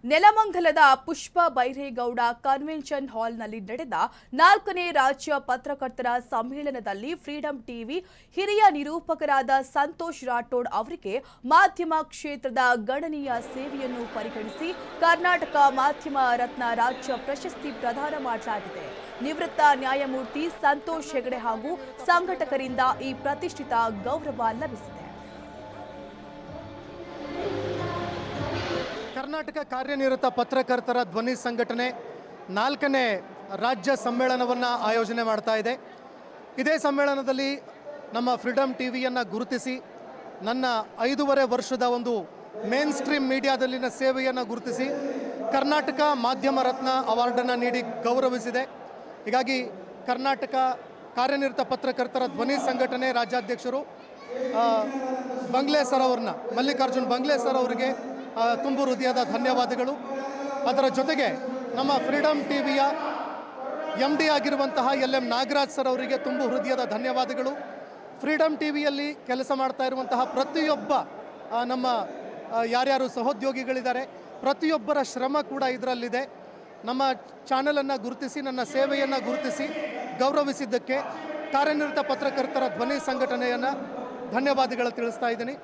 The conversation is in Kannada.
ನೆಲಮಂಗಲದ ಪುಷ್ಪ ಬೈರೇಗೌಡ ಕನ್ವೆನ್ಷನ್ ಹಾಲ್ನಲ್ಲಿ ನಡೆದ 4ನೇ ರಾಜ್ಯ ಪತ್ರಕರ್ತರ ಸಮ್ಮೇಳನದಲ್ಲಿ ಫ್ರೀಡಂ ಟಿವಿ ಹಿರಿಯ ನಿರೂಪಕರಾದ ಸಂತೋಷ್ ರಾಠೋಡ್ ಅವರಿಗೆ ಮಾಧ್ಯಮ ಕ್ಷೇತ್ರದ ಗಣನೀಯ ಸೇವೆಯನ್ನು ಪರಿಗಣಿಸಿ ಕರ್ನಾಟಕ ಮಾಧ್ಯಮ ರತ್ನ ರಾಜ್ಯ ಪ್ರಶಸ್ತಿ ಪ್ರದಾನ ಮಾಡಲಾಗಿದೆ. ನಿವೃತ್ತ ನ್ಯಾಯಮೂರ್ತಿ ಸಂತೋಷ್ ಹೆಗಡೆ ಹಾಗೂ ಸಂಘಟಕರಿಂದ ಈ ಪ್ರತಿಷ್ಠಿತ ಗೌರವ ಲಭಿಸಿದೆ. ಕರ್ನಾಟಕ ಕಾರ್ಯನಿರತ ಪತ್ರಕರ್ತರ ಧ್ವನಿ ಸಂಘಟನೆ 4ನೇ ರಾಜ್ಯ ಸಮ್ಮೇಳನವನ್ನು ಆಯೋಜನೆ ಮಾಡ್ತಾ ಇದೆ. ಇದೇ ಸಮ್ಮೇಳನದಲ್ಲಿ ನಮ್ಮ ಫ್ರೀಡಂ ಟಿವಿಯನ್ನು ಗುರುತಿಸಿ ನನ್ನ 5.5 ವರ್ಷದ ಒಂದು ಮೇನ್ ಸ್ಟ್ರೀಮ್ ಮೀಡಿಯಾದಲ್ಲಿನ ಸೇವೆಯನ್ನು ಗುರುತಿಸಿ ಕರ್ನಾಟಕ ಮಾಧ್ಯಮ ರತ್ನ ಅವಾರ್ಡನ್ನು ನೀಡಿ ಗೌರವಿಸಿದೆ. ಹೀಗಾಗಿ ಕರ್ನಾಟಕ ಕಾರ್ಯನಿರತ ಪತ್ರಕರ್ತರ ಧ್ವನಿ ಸಂಘಟನೆ ರಾಜ್ಯಾಧ್ಯಕ್ಷರು ಬಂಗ್ಲೆ ಸರ್ ಅವ್ರನ್ನ ಮಲ್ಲಿಕಾರ್ಜುನ್ ಬಂಗ್ಲೆ ಸರ್ ಅವರಿಗೆ ತುಂಬು ಹೃದಯದ ಧನ್ಯವಾದಗಳು. ಅದರ ಜೊತೆಗೆ ನಮ್ಮ ಫ್ರೀಡಂ ಟಿವಿಯ MD ಆಗಿರುವಂತಹ LM ನಾಗರಾಜ್ ಸರ್ ಅವರಿಗೆ ತುಂಬು ಹೃದಯದ ಧನ್ಯವಾದಗಳು. ಫ್ರೀಡಂ ಟಿವಿಯಲ್ಲಿ ಕೆಲಸ ಮಾಡ್ತಾ ಇರುವಂತಹ ಪ್ರತಿಯೊಬ್ಬ ನಮ್ಮ ಯಾರ್ಯಾರು ಸಹೋದ್ಯೋಗಿಗಳಿದ್ದಾರೆ ಪ್ರತಿಯೊಬ್ಬರ ಶ್ರಮ ಕೂಡ ಇದರಲ್ಲಿದೆ. ನಮ್ಮ ಚಾನಲನ್ನು ಗುರುತಿಸಿ ನನ್ನ ಸೇವೆಯನ್ನು ಗುರುತಿಸಿ ಗೌರವಿಸಿದ್ದಕ್ಕೆ ಕಾರ್ಯನಿರತ ಪತ್ರಕರ್ತರ ಧ್ವನಿ ಸಂಘಟನೆಯನ್ನು ಧನ್ಯವಾದಗಳು ತಿಳಿಸ್ತಾ ಇದ್ದೀನಿ.